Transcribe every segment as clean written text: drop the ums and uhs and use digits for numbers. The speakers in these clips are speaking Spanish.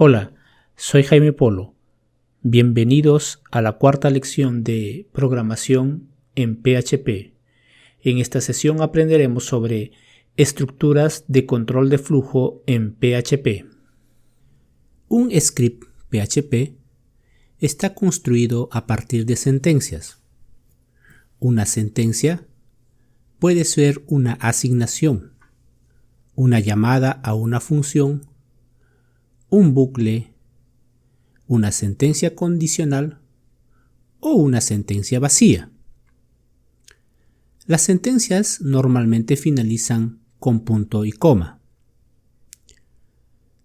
Hola, soy Jaime Polo. Bienvenidos a la cuarta lección de programación en PHP. En esta sesión aprenderemos sobre estructuras de control de flujo en PHP. Un script PHP está construido a partir de sentencias. Una sentencia puede ser una asignación, una llamada a una función, un bucle, una sentencia condicional o una sentencia vacía. Las sentencias normalmente finalizan con punto y coma.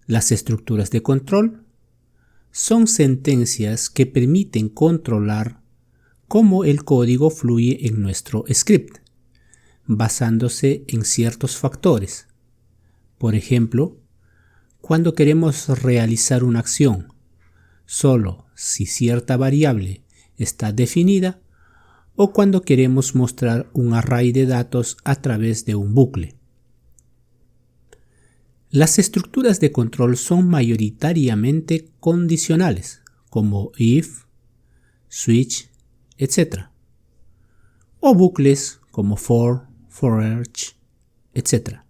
Las estructuras de control son sentencias que permiten controlar cómo el código fluye en nuestro script, basándose en ciertos factores. Por ejemplo, cuando queremos realizar una acción, solo si cierta variable está definida, o cuando queremos mostrar un array de datos a través de un bucle. Las estructuras de control son mayoritariamente condicionales, como if, switch, etc. O bucles como for, for each, etc.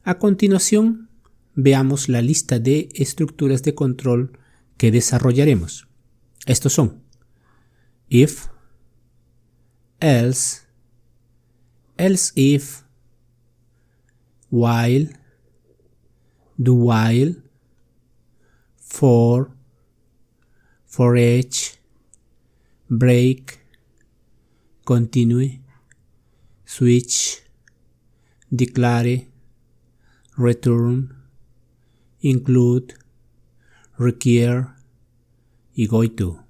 A continuación, veamos la lista de estructuras de control que desarrollaremos. Estos son if, else, else if, while, do while, for each, break, continue, switch, declare, return, include, require y goto.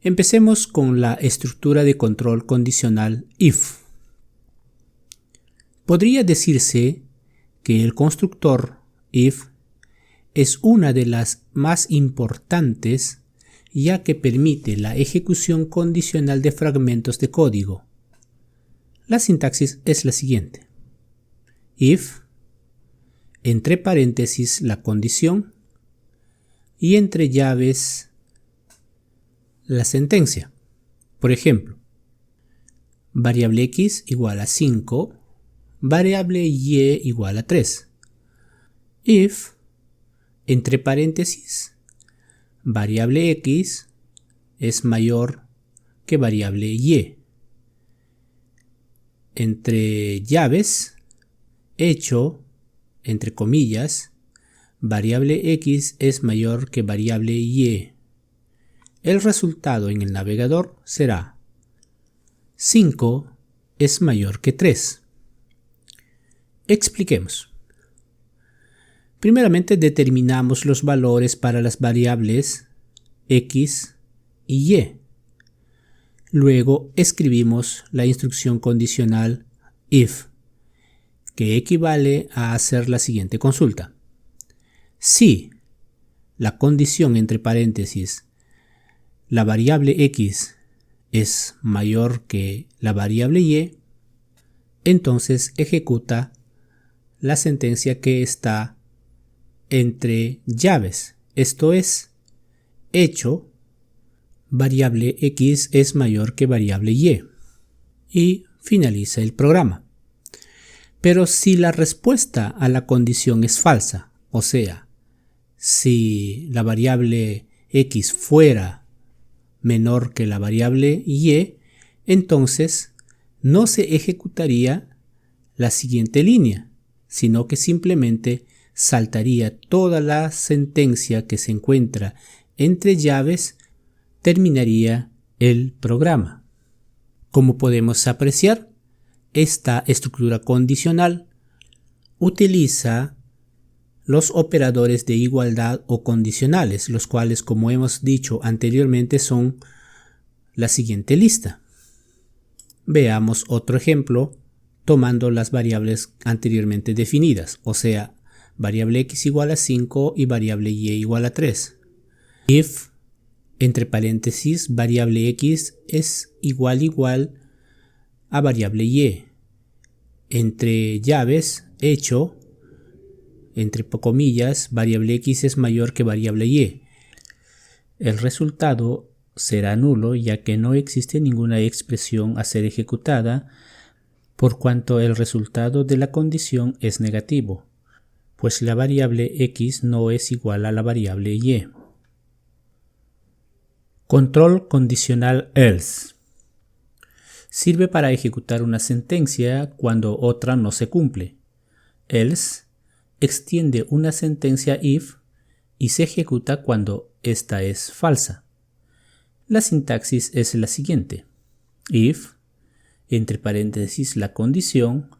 Empecemos con la estructura de control condicional if. Podría decirse que el constructor if es una de las más importantes, ya que permite la ejecución condicional de fragmentos de código. La sintaxis es la siguiente: if, entre paréntesis la condición y entre llaves la sentencia. Por ejemplo, variable x igual a 5, variable y igual a 3. If, entre paréntesis, variable x es mayor que variable y. Entre llaves, hecho, entre comillas, variable x es mayor que variable y. El resultado en el navegador será 5 es mayor que 3. Expliquemos. Primeramente determinamos los valores para las variables x y y. Luego escribimos la instrucción condicional if, que equivale a hacer la siguiente consulta. Si la condición entre paréntesis la variable x es mayor que la variable y, entonces ejecuta la sentencia que está entre llaves, esto es, hecho, variable x es mayor que variable y finaliza el programa. Pero si la respuesta a la condición es falsa, o sea, si la variable x fuera menor que la variable y, entonces no se ejecutaría la siguiente línea, sino que simplemente saltaría toda la sentencia que se encuentra entre llaves, terminaría el programa. Como podemos apreciar, esta estructura condicional utiliza los operadores de igualdad o condicionales, los cuales, como hemos dicho anteriormente, son la siguiente lista. Veamos otro ejemplo tomando las variables anteriormente definidas, o sea, variable x igual a 5 y variable y igual a 3. If, entre paréntesis, variable x es igual a variable y. Entre llaves, hecho, entre comillas, variable x es mayor que variable y. El resultado será nulo ya que no existe ninguna expresión a ser ejecutada por cuanto el resultado de la condición es negativo, pues la variable x no es igual a la variable y. Control condicional else. Sirve para ejecutar una sentencia cuando otra no se cumple. Else extiende una sentencia if y se ejecuta cuando esta es falsa. La sintaxis es la siguiente: if, entre paréntesis la condición,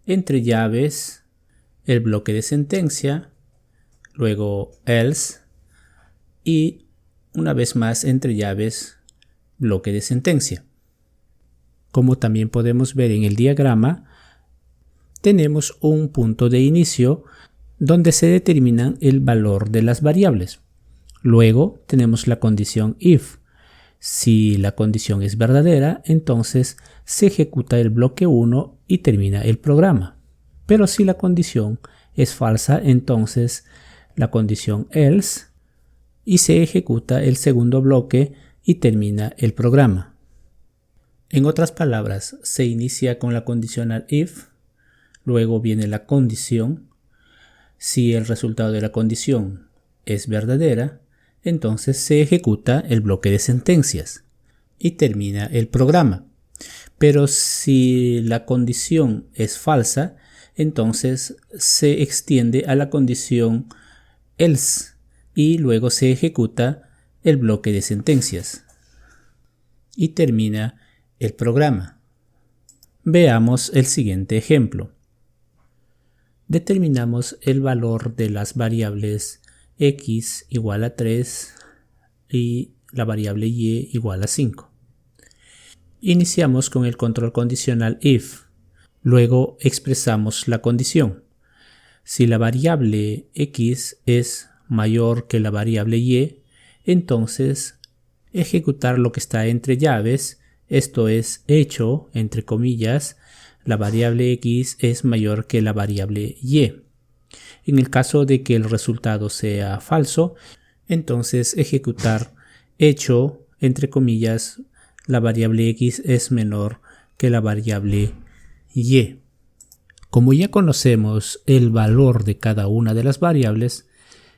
entre llaves el bloque de sentencia, luego else y una vez más entre llaves bloque de sentencia. Como también podemos ver en el diagrama, tenemos un punto de inicio donde se determinan el valor de las variables. Luego tenemos la condición if. Si la condición es verdadera, entonces se ejecuta el bloque 1 y termina el programa. Pero si la condición es falsa, entonces la condición else y se ejecuta el segundo bloque y termina el programa. En otras palabras, se inicia con la condicional if, luego viene la condición. Si el resultado de la condición es verdadera, entonces se ejecuta el bloque de sentencias y termina el programa. Pero si la condición es falsa, entonces se extiende a la condición else y luego se ejecuta el bloque de sentencias y termina el programa. Veamos el siguiente ejemplo. Determinamos el valor de las variables x igual a 3 y la variable y igual a 5. Iniciamos con el control condicional if. Luego expresamos la condición. Si la variable x es mayor que la variable y, entonces ejecutar lo que está entre llaves, esto es hecho, entre comillas, la variable x es mayor que la variable y. En el caso de que el resultado sea falso, entonces ejecutar hecho, entre comillas, la variable x es menor que la variable y. Como ya conocemos el valor de cada una de las variables,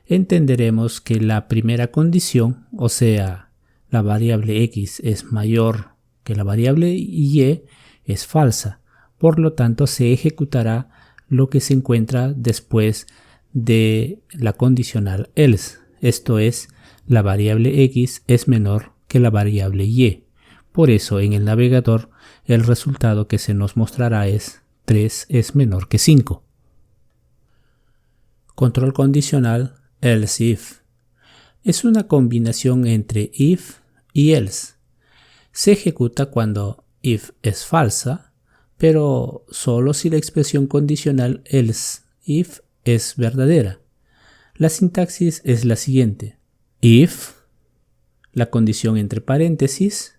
entenderemos que la primera condición, o sea, la variable x es mayor que la variable y, es falsa. Por lo tanto, se ejecutará lo que se encuentra después de la condicional else. Esto es, la variable x es menor que la variable y. Por eso, en el navegador, el resultado que se nos mostrará es 3 es menor que 5. Control condicional else if. Es una combinación entre if y else. Se ejecuta cuando if es falsa, pero solo si la expresión condicional else if es verdadera. La sintaxis es la siguiente: if, la condición entre paréntesis,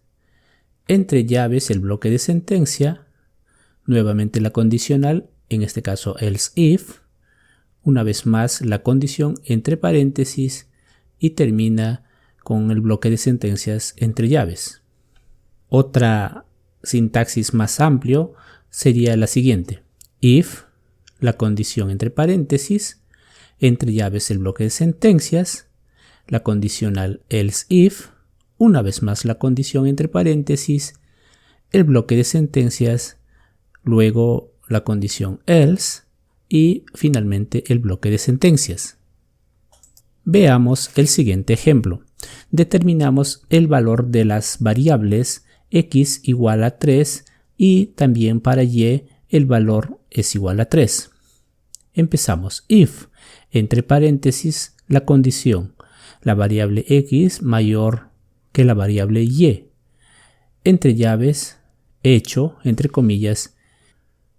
entre llaves el bloque de sentencia, nuevamente la condicional, en este caso else if, una vez más la condición entre paréntesis y termina con el bloque de sentencias entre llaves. Otra sintaxis más amplio sería la siguiente: if, la condición entre paréntesis, entre llaves el bloque de sentencias, la condicional else if, una vez más la condición entre paréntesis, el bloque de sentencias, luego la condición else y finalmente el bloque de sentencias. Veamos el siguiente ejemplo. Determinamos el valor de las variables x igual a 3 y también para y el valor es igual a 3. Empezamos. If, entre paréntesis, la condición, la variable x mayor que la variable y. Entre llaves, hecho, entre comillas,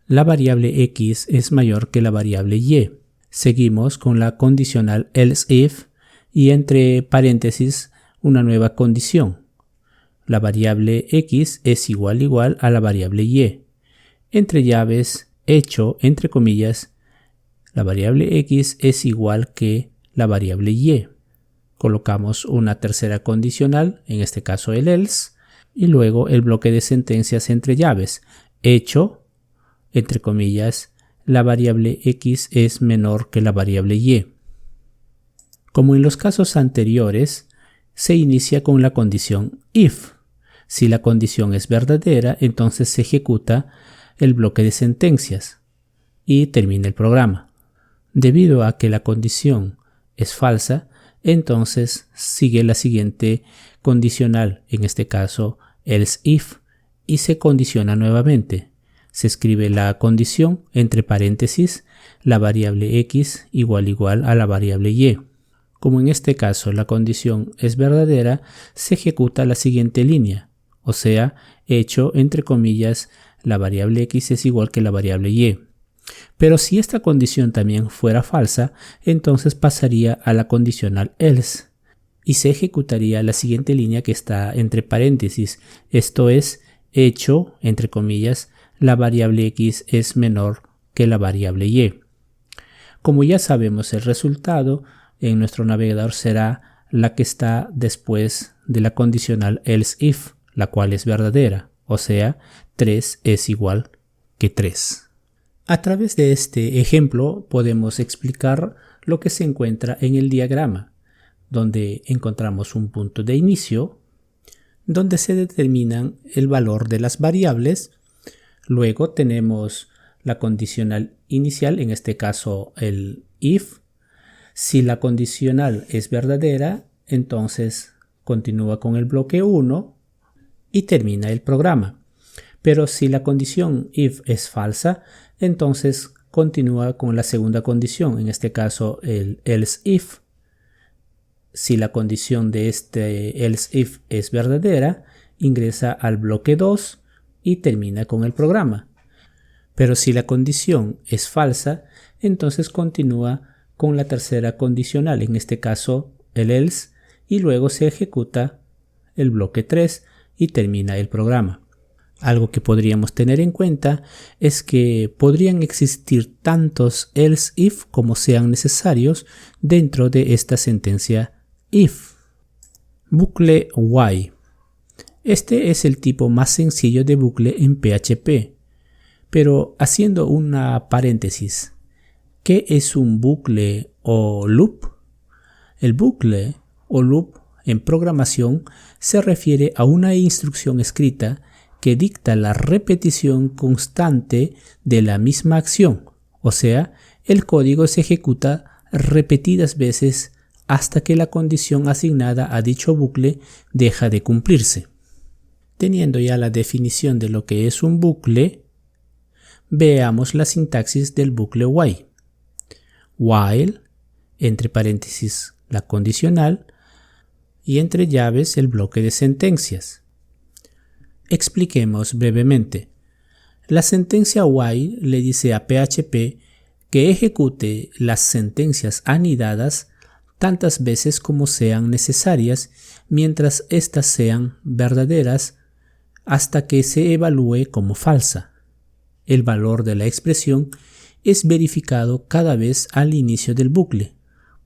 la variable x es mayor que la variable y. Seguimos con la condicional else if y entre paréntesis una nueva condición. La variable x es igual a la variable y. Entre llaves, hecho, entre comillas, la variable x es igual que la variable y. Colocamos una tercera condicional, en este caso el else, y luego el bloque de sentencias entre llaves, hecho, entre comillas, la variable x es menor que la variable y. Como en los casos anteriores, se inicia con la condición if. Si la condición es verdadera, entonces se ejecuta el bloque de sentencias y termina el programa. Debido a que la condición es falsa, entonces sigue la siguiente condicional, en este caso else if, y se condiciona nuevamente. Se escribe la condición entre paréntesis, la variable x igual a la variable y. Como en este caso la condición es verdadera, se ejecuta la siguiente línea, o sea, hecho entre comillas, la variable x es igual que la variable y. Pero si esta condición también fuera falsa, entonces pasaría a la condicional else y se ejecutaría la siguiente línea que está entre paréntesis, esto es, hecho, entre comillas, la variable x es menor que la variable y. Como ya sabemos el resultado, en nuestro navegador será la que está después de la condicional else if, la cual es verdadera, o sea, 3 es igual que 3. A través de este ejemplo podemos explicar lo que se encuentra en el diagrama, donde encontramos un punto de inicio, donde se determinan el valor de las variables. Luego tenemos la condicional inicial, en este caso el if. Si la condicional es verdadera, entonces continúa con el bloque 1 y termina el programa. Pero si la condición if es falsa, entonces continúa con la segunda condición, en este caso el else if. Si la condición de este else if es verdadera, ingresa al bloque 2 y termina con el programa. Pero si la condición es falsa, entonces continúa con la tercera condicional, en este caso el else, y luego se ejecuta el bloque 3 y termina el programa. Algo que podríamos tener en cuenta es que podrían existir tantos else if como sean necesarios dentro de esta sentencia if. Bucle while. Este es el tipo más sencillo de bucle en PHP, pero haciendo una paréntesis, ¿qué es un bucle o loop? El bucle o loop en programación se refiere a una instrucción escrita que dicta la repetición constante de la misma acción, o sea, el código se ejecuta repetidas veces hasta que la condición asignada a dicho bucle deja de cumplirse. Teniendo ya la definición de lo que es un bucle, veamos la sintaxis del bucle while. While, entre paréntesis la condicional, y entre llaves el bloque de sentencias. Expliquemos brevemente. La sentencia while le dice a PHP que ejecute las sentencias anidadas tantas veces como sean necesarias mientras éstas sean verdaderas hasta que se evalúe como falsa. El valor de la expresión es verificado cada vez al inicio del bucle,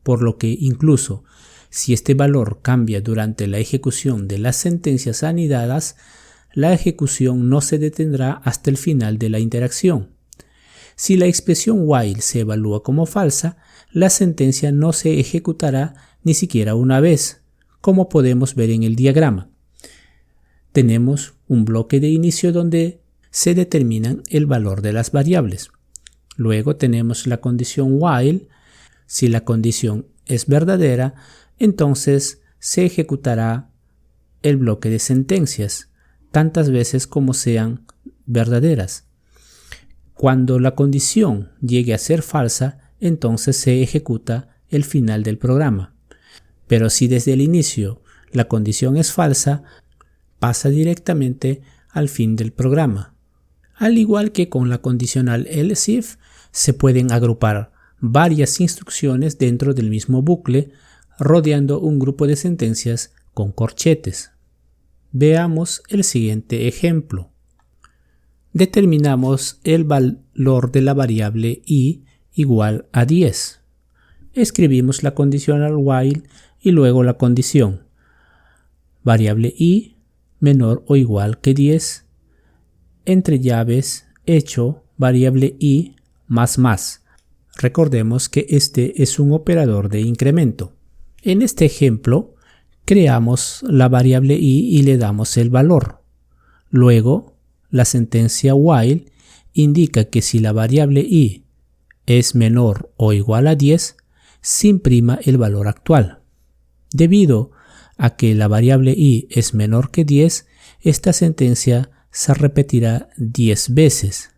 por lo que incluso si este valor cambia durante la ejecución de las sentencias anidadas, la ejecución no se detendrá hasta el final de la interacción. Si la expresión while se evalúa como falsa, la sentencia no se ejecutará ni siquiera una vez, como podemos ver en el diagrama. Tenemos un bloque de inicio donde se determinan el valor de las variables. Luego tenemos la condición while. Si la condición es verdadera, entonces se ejecutará el bloque de sentencias tantas veces como sean verdaderas. Cuando la condición llegue a ser falsa, entonces se ejecuta el final del programa. Pero si desde el inicio la condición es falsa, pasa directamente al fin del programa. Al igual que con la condicional else if, se pueden agrupar varias instrucciones dentro del mismo bucle, rodeando un grupo de sentencias con corchetes. Veamos el siguiente ejemplo. Determinamos el valor de la variable i igual a 10. Escribimos la condicional while y luego la condición. Variable i menor o igual que 10. Entre llaves hecho variable i más. Recordemos que este es un operador de incremento. En este ejemplo, creamos la variable i y le damos el valor. Luego, la sentencia while indica que si la variable i es menor o igual a 10, se imprima el valor actual. Debido a que la variable i es menor que 10, esta sentencia se repetirá 10 veces.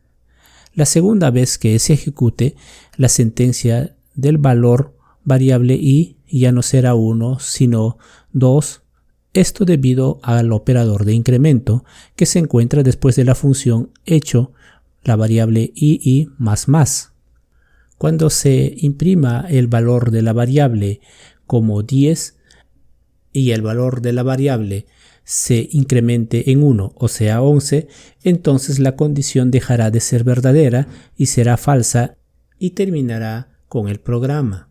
La segunda vez que se ejecute, la sentencia del valor variable i ya no será 1, sino 2. Esto debido al operador de incremento que se encuentra después de la función hecho la variable i más. Cuando se imprima el valor de la variable como 10 y el valor de la variable se incremente en 1, o sea 11, entonces la condición dejará de ser verdadera y será falsa y terminará con el programa.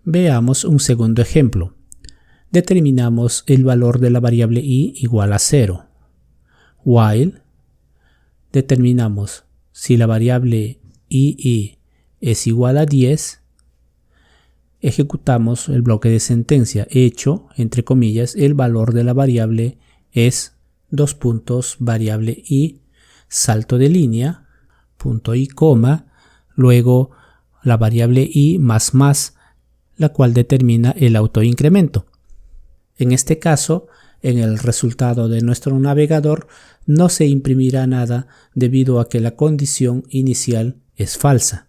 Veamos un segundo ejemplo. Determinamos el valor de la variable i igual a 0. While determinamos si la variable i es igual a 10, ejecutamos el bloque de sentencia hecho, entre comillas, el valor de la variable es variable i, salto de línea, punto y coma, luego la variable i más, la cual determina el autoincremento. En este caso, en el resultado de nuestro navegador no se imprimirá nada debido a que la condición inicial es falsa.